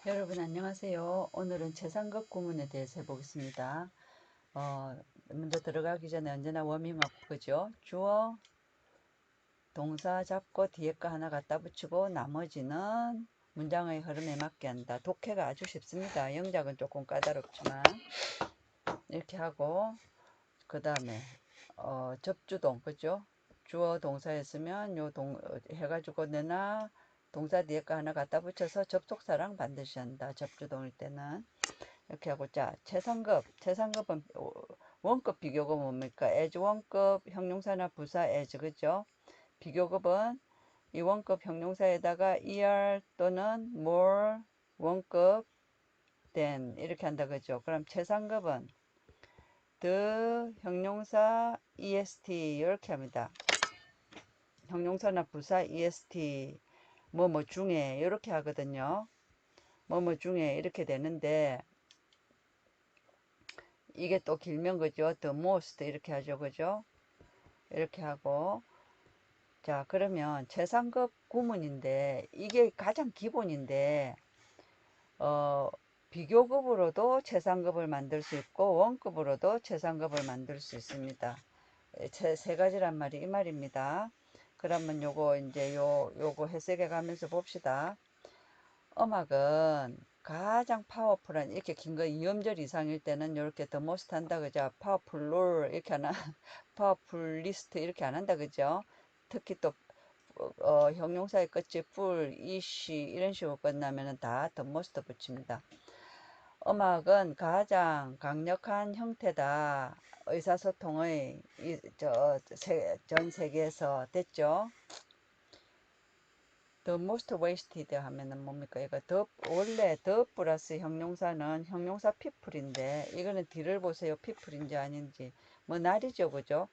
여러분 안녕하세요. 오늘은 최상급 구문에 대해서 해보겠습니다. 먼저 들어가기 전에 언제나 워밍업 그죠? 주어, 동사 잡고 뒤에 거 하나 갖다 붙이고 나머지는 문장의 흐름에 맞게 한다. 독해가 아주 쉽습니다. 영작은 조금 까다롭지만 이렇게 하고 그 다음에 접주동 그죠? 주어 동사였으면 해가지고 내나 동사 뒤에 거 하나 갖다 붙여서 접속사랑 반드시 한다. 접주동일 때는 이렇게 하고. 자, 최상급은 원급 비교급 뭡니까? as 원급 형용사나 부사 as 그죠? 비교급은 이 원급 형용사에다가 er 또는 more 원급 than 이렇게 한다 그죠? 그럼 최상급은 the 형용사 est 이렇게 합니다. 형용사나 부사 est 뭐뭐 중에 이렇게 하거든요. 뭐뭐 중에 이렇게 되는데 이게 또 길면 그죠? the most 이렇게 하죠. 그죠? 이렇게 하고. 자, 그러면 최상급 구문인데 이게 가장 기본인데 어, 비교급으로도 최상급을 만들 수 있고 원급으로도 최상급을 만들 수 있습니다. 세 가지란 말이 이 말입니다. 그러면 요거 이제 요거 해석해 가면서 봅시다. 음악은 가장 파워풀한 이렇게 긴 거 2음절 이상일 때는 이렇게 더 most 한다 그죠? 파워풀 이렇게 하나 파워풀리스트 이렇게 안 한다 그죠? 특히 또 형용사의 끝이 full, ish 이런 식으로 끝나면은 다 the most 붙입니다. 음악은 가장 강력한 형태다. 의사소통의 전 세계에서 됐죠? the most wasted 하면은 뭡니까? 이거 원래 the 플러스 형용사는 형용사 people인데 이거는 뒤를 보세요. people인지 아닌지. 뭐 날이죠. 그죠?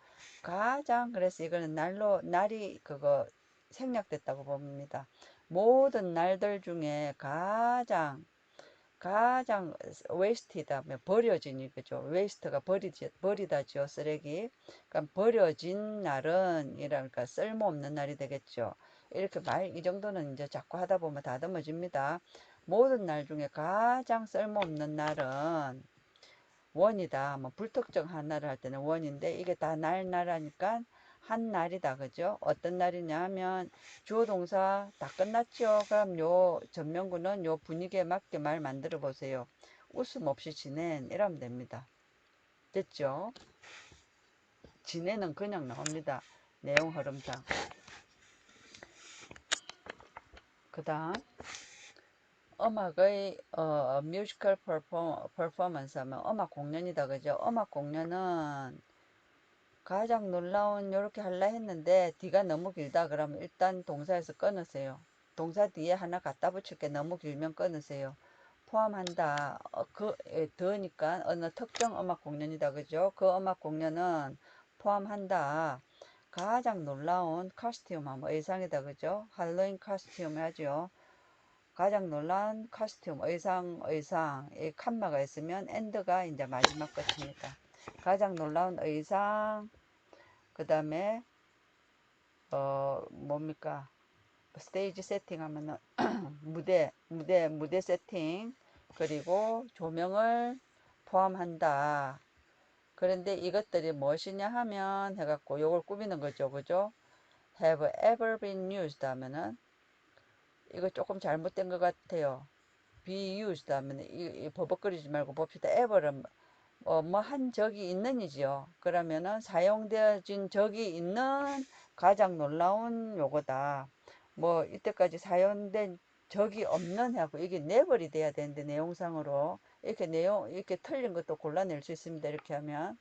그래서 이거는 날이 그거 생략됐다고 봅니다. 모든 날들 중에 가장 웨이스트다 하면 버려진이 그죠? 웨이스트가 버리다죠. 쓰레기. 그러니까 버려진 날은 이러니까 쓸모없는 날이 되겠죠. 이렇게 이 정도는 이제 자꾸 하다 보면 다듬어집니다. 모든 날 중에 가장 쓸모없는 날은 원이다. 뭐 불특정 하나를 할 때는 원인데 이게 다 날하니까 한 날이다. 그죠? 어떤 날이냐 하면 주어 동사 다 끝났죠. 그럼 요 전명구는 요 분위기에 맞게 말 만들어 보세요. 웃음 없이 지낸 이러면 됩니다. 됐죠? 지내는 그냥 나옵니다. 내용 흐름상. 그 다음 음악의 뮤지컬 퍼포먼스 하면 음악 공연이다. 그죠? 음악 공연은 가장 놀라운 요렇게 할라 했는데 D가 너무 길다 그러면 일단 동사에서 끊으세요. 동사 뒤에 하나 갖다 붙일 게 너무 길면 끊으세요. 포함한다. 더니까 어느 특정 음악 공연이다. 그죠? 그 음악 공연은 포함한다. 가장 놀라운 커스튬 하면 의상이다. 그죠? 할로윈 커스튬 하죠. 가장 놀라운 커스튬 의상 이 칸마가 있으면 엔드가 이제 마지막 끝입니다. 가장 놀라운 의상 그 다음에 뭡니까 스테이지 세팅 하면은 무대 세팅 그리고 조명을 포함한다. 그런데 이것들이 무엇이냐 하면 해갖고 요걸 꾸미는 거죠. 그죠? have ever been used 하면은 이거 조금 잘못된 것 같아요. be used 하면은 이 버벅거리지 말고 봅시다. ever은 뭐 한 적이 있는이지요. 그러면은 사용되어진 적이 있는 가장 놀라운 요거다. 뭐 이때까지 사용된 적이 없는 하고 이게 never이 돼야 되는데 내용상으로 이렇게 틀린 것도 골라낼 수 있습니다. 이렇게 하면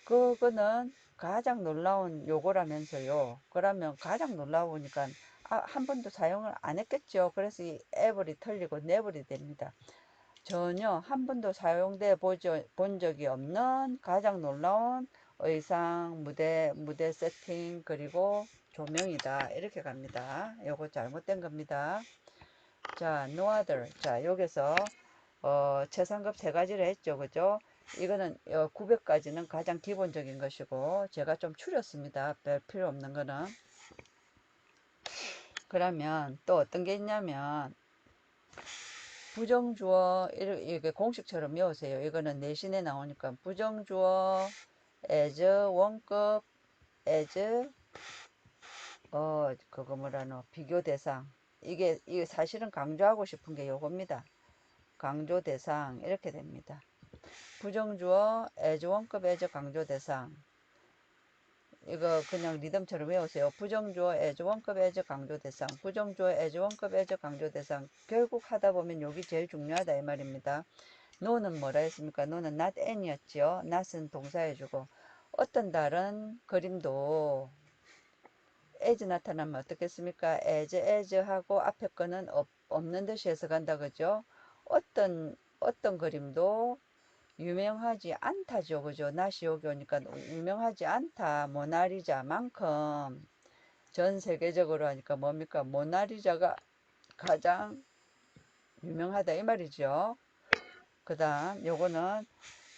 그거는 가장 놀라운 요거라면서요. 그러면 가장 놀라우니까 한 번도 사용을 안 했겠죠. 그래서 이 ever이 틀리고 never이 됩니다. 전혀 한 번도 사용돼 본 적이 없는 가장 놀라운 의상, 무대 세팅, 그리고 조명이다. 이렇게 갑니다. 요거 잘못된 겁니다. 자, no other. 자, 여기서, 최상급 세 가지를 했죠. 그죠? 이거는 900까지는 가장 기본적인 것이고, 제가 좀 추렸습니다. 별 필요 없는 거는. 그러면 또 어떤 게 있냐면, 부정주어 이게 공식처럼 외우세요. 이거는 내신에 나오니까 부정주어 as 원급 as 그거 뭐라노 비교 대상 이게 사실은 강조하고 싶은 게 요겁니다. 강조 대상 이렇게 됩니다. 부정주어 as 원급 as 강조 대상 이거 그냥 리듬처럼 외우세요. 부정주어 as 원급 as 강조 대상 부정주어 as 원급 as 강조 대상 결국 하다 보면 여기 제일 중요하다 이 말입니다. no는 뭐라 했습니까? no는 not any였죠. not은 동사해주고 어떤 다른 그림도 as 나타나면 어떻겠습니까? as 하고 앞에 거는 없는 듯이 해석한다 그죠? 어떤 그림도 유명하지 않다죠. 그죠? not이 여기 오니까 유명하지 않다. 모나리자만큼 전 세계적으로 하니까 뭡니까? 모나리자가 가장 유명하다 이 말이죠. 그 다음 요거는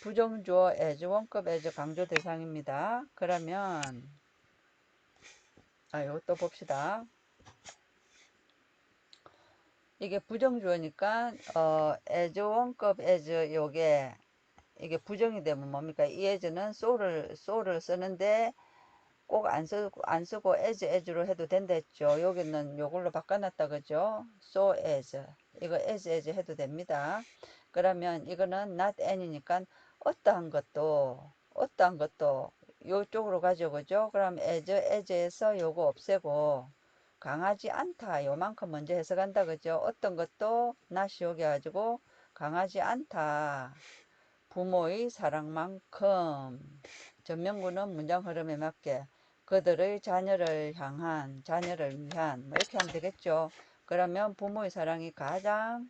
부정주어 as 원급 as 강조 대상입니다. 그러면 요것도 봅시다. 이게 부정주어니까 as 원급 as 요게 이게 부정이 되면 뭡니까? 이 as는 so를 쓰는데 꼭 안 쓰고 as로 해도 된다 했죠. 여기는 요걸로 바꿔놨다 그죠? so as 이거 as 해도 됩니다. 그러면 이거는 not any니까 어떠한 것도 요쪽으로 가죠 그죠? 그럼 as에서 요거 없애고 강하지 않다 요만큼 먼저 해석한다 그죠? 어떤 것도 not이 여기 가지고 강하지 않다 부모의 사랑만큼 전명구는 문장 흐름에 맞게 그들의 자녀를 위한 뭐 이렇게 하면 되겠죠. 그러면 부모의 사랑이 가장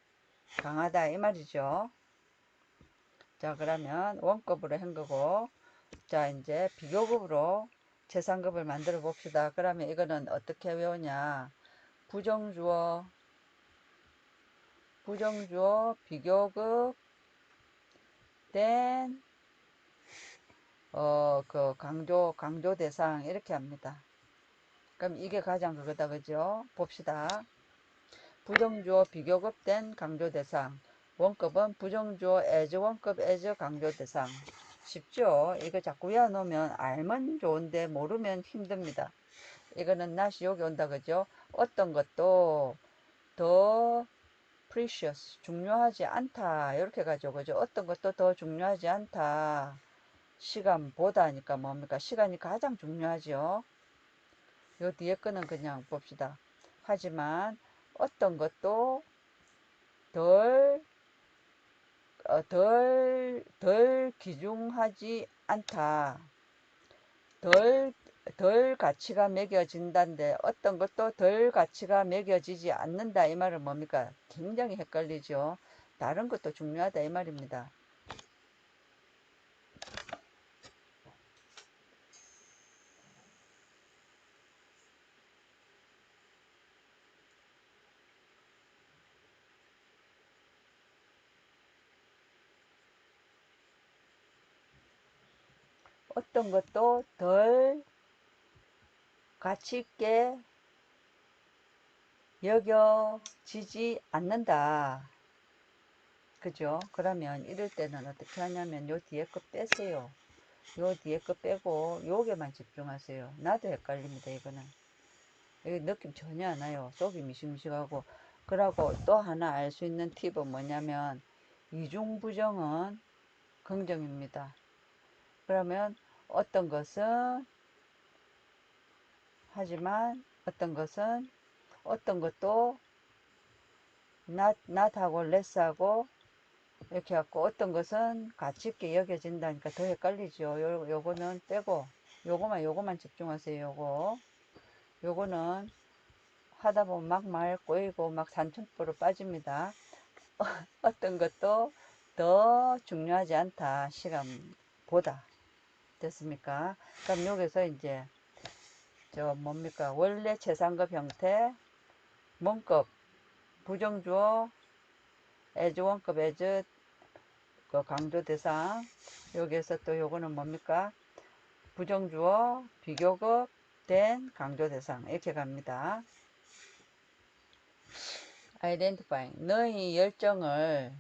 강하다 이 말이죠. 자 그러면 원급으로 한 거고 자 이제 비교급으로 제3급을 만들어 봅시다. 그러면 이거는 어떻게 외우냐 부정주어 비교급 된 그 강조 대상 이렇게 합니다. 그럼 이게 가장 그거다 그죠? 봅시다. 부정주어 비교급된 강조 대상 원급은 부정주어 as 원급 as 강조 대상 쉽죠? 이거 자꾸 외워놓으면 알면 좋은데 모르면 힘듭니다. 이거는 not이 여기 온다 그죠? 어떤 것도 더 precious 중요하지 않다 이렇게 가죠 그죠? 어떤 것도 더 중요하지 않다 시간보다 하니까 뭡니까? 시간이 가장 중요하죠. 요 뒤에 거는 그냥 봅시다. 하지만 어떤 것도 덜 귀중하지 않다. 덜 가치가 매겨진다는데 어떤 것도 덜 가치가 매겨지지 않는다. 이 말은 뭡니까? 굉장히 헷갈리죠. 다른 것도 중요하다. 이 말입니다. 어떤 것도 덜 가치 있게 여겨지지 않는다. 그죠? 그러면 이럴 때는 어떻게 하냐면 요 뒤에 거 빼세요. 요 뒤에 거 빼고 요게만 집중하세요. 나도 헷갈립니다. 이거는. 여기 느낌 전혀 안 와요. 속이 미심미심하고. 그러고 또 하나 알 수 있는 팁은 뭐냐면 이중부정은 긍정입니다. 그러면 어떤 것은 하지만 어떤 것도 not하고 less하고 이렇게 갖고 어떤 것은 가치 있게 여겨진다니까 더 헷갈리죠. 요거는 빼고 요거만 집중하세요. 요거는 하다 보면 막 말 꼬이고 막 산천포로 빠집니다. 어떤 것도 더 중요하지 않다. 시간보다. 됐습니까? 그럼 여기서 이제 저 뭡니까? 원래 최상급 형태 문급 부정주어 as 원급 as 그 강조 대상 여기에서 또 요거는 뭡니까? 부정주어 비교급 된 강조 대상 이렇게 갑니다. identifying 너의 열정을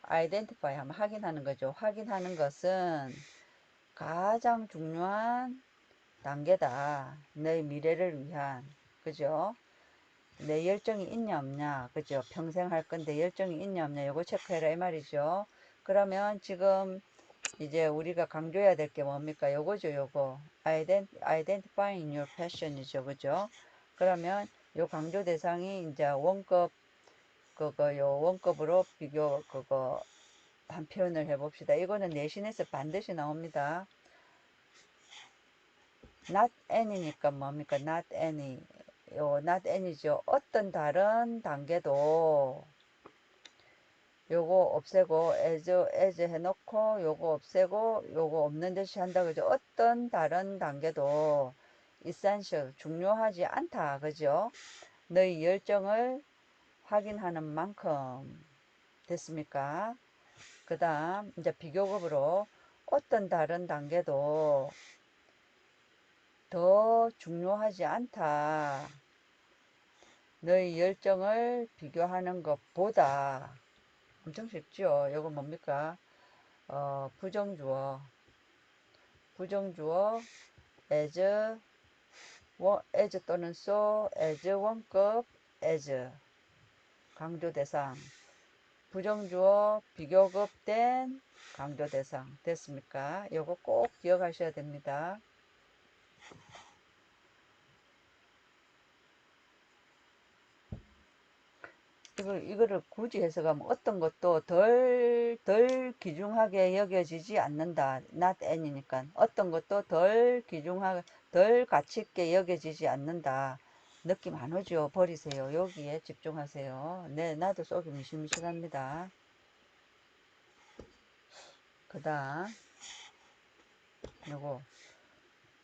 identify 하면 확인하는 거죠. 확인하는 것은 가장 중요한 단계다. 너의 미래를 위한. 그죠? 내 열정이 있냐 없냐. 그죠? 평생 할 건데 열정이 있냐 없냐. 요거 체크해라 이 말이죠. 그러면 지금 이제 우리가 강조해야 될 게 뭡니까? 요거죠, 요거. identifying your passion이죠. 그죠? 그러면 요 강조 대상이 이제 원급, 요 원급으로 비교, 한 표현을 해봅시다. 이거는 내신에서 반드시 나옵니다. not any니까 뭡니까? not any. 요 not any죠. 어떤 다른 단계도 요거 없애고 as 해놓고 요거 없애고 요거 없는 듯이 한다 그죠. 어떤 다른 단계도 essential 중요하지 않다 그죠. 너의 열정을 확인하는 만큼 됐습니까? 그 다음 이제 비교급으로 어떤 다른 단계도 더 중요하지 않다. 너의 열정을 비교하는 것보다 엄청 쉽죠. 이거 뭡니까? 부정주어 as, as 또는 so, as 원급, as 강조대상 부정주어 비교급된 강조대상 됐습니까? 이거 꼭 기억하셔야 됩니다. 이거를 굳이 해석하면 어떤 것도 덜 귀중하게 여겨지지 않는다. not any니까. 어떤 것도 덜 귀중하게, 덜 가치있게 여겨지지 않는다. 느낌 안 오죠? 버리세요. 여기에 집중하세요. 네, 나도 속이 미실미실합니다. 그 다음,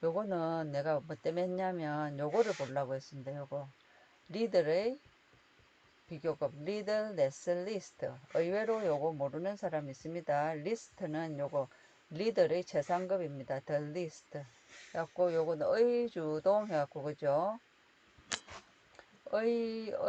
요거는 내가 뭐 때문에 했냐면, 요거를 보려고 했습니다. 요거. 리더의 비교급 리드 레스 리스트 의외로 요거 모르는 사람 있습니다. 리스트는 요거 리더의 최상급입니다. the list 해갖고 요거는 의주동 해갖고 그죠.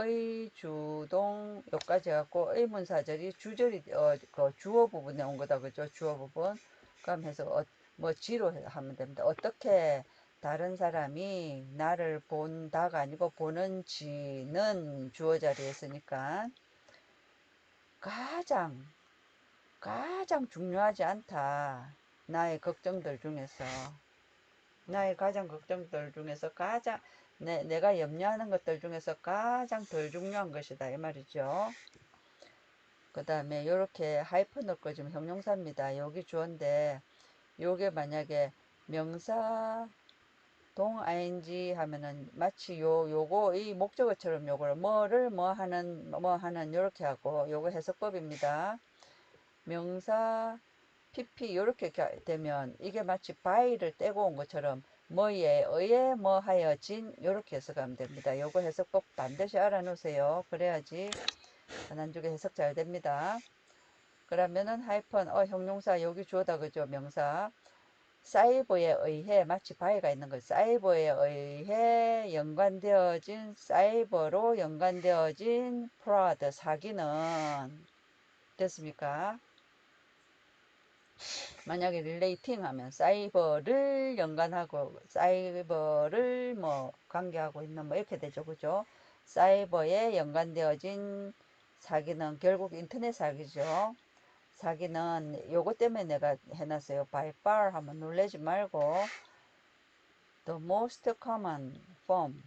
의주동 요까지 해갖고 의문사절이 주절이 그 주어 부분에 온 거다 그죠. 주어 부분 그럼 해서 뭐 지로 하면 됩니다. 어떻게 다른 사람이 나를 본다가 아니고 보는지는 주어 자리에 있으니까 가장 중요하지 않다. 나의 걱정들 중에서 나의 가장 걱정들 중에서 가장 내가 염려하는 것들 중에서 가장 덜 중요한 것이다 이 말이죠. 그 다음에 이렇게 하이픈 넣을 거 지금 형용사입니다. 여기 주어인데 요게 만약에 명사 동 ing 하면은 마치 요거 이 목적어처럼 요거를 뭐를 뭐 하는 요렇게 하고 요거 해석법입니다. 명사 pp 요렇게 되면 이게 마치 by를 떼고 온 것처럼 뭐에 의해 뭐 하여진 요렇게 해석하면 됩니다. 요거 해석법 반드시 알아놓으세요. 그래야지 난중에 해석 잘 됩니다. 그러면은 하이픈 형용사 여기 주어다 그죠. 명사 사이버에 의해 마치 바위가 있는 거죠. 사이버에 의해 연관되어진 사이버로 연관되어진 프로드 사기는 됐습니까? 만약에 릴레이팅 하면 사이버를 연관하고 사이버를 뭐 관계하고 있는 뭐 이렇게 되죠. 그죠? 사이버에 연관되어진 사기는 결국 인터넷 사기죠. 사기는 요거 때문에 내가 해놨어요. by far 하면 놀라지 말고 the most common form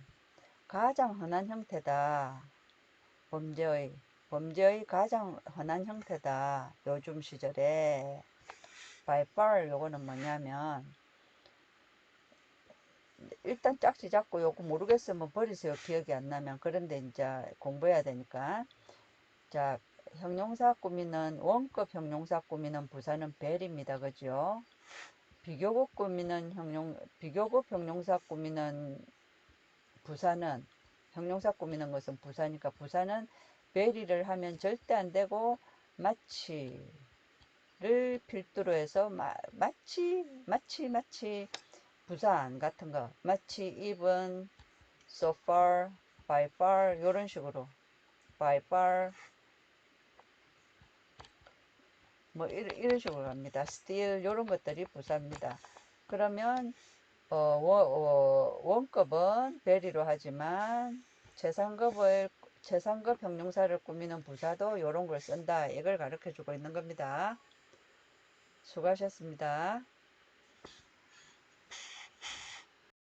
가장 흔한 형태다. 범죄의 가장 흔한 형태다. 요즘 시절에 by far 요거는 뭐냐면 일단 짝지 잡고 요거 모르겠으면 버리세요. 기억이 안 나면. 그런데 이제 공부해야 되니까. 자, 형용사 꾸미는 원급 형용사 꾸미는 부사는 벨입니다. 그죠? 비교급 형용사 꾸미는 부사는 형용사 꾸미는 것은 부사니까 부사는 베리를 하면 절대 안 되고 마치를 필두로 해서 마치 부산 같은 거 마치 even so far by far 요런 식으로 by far 뭐 이런 식으로 갑니다. still 이런 것들이 부사입니다. 그러면 원급은 very로 하지만 최상급 형용사를 꾸미는 부사도 이런 걸 쓴다. 이걸 가르쳐 주고 있는 겁니다. 수고하셨습니다.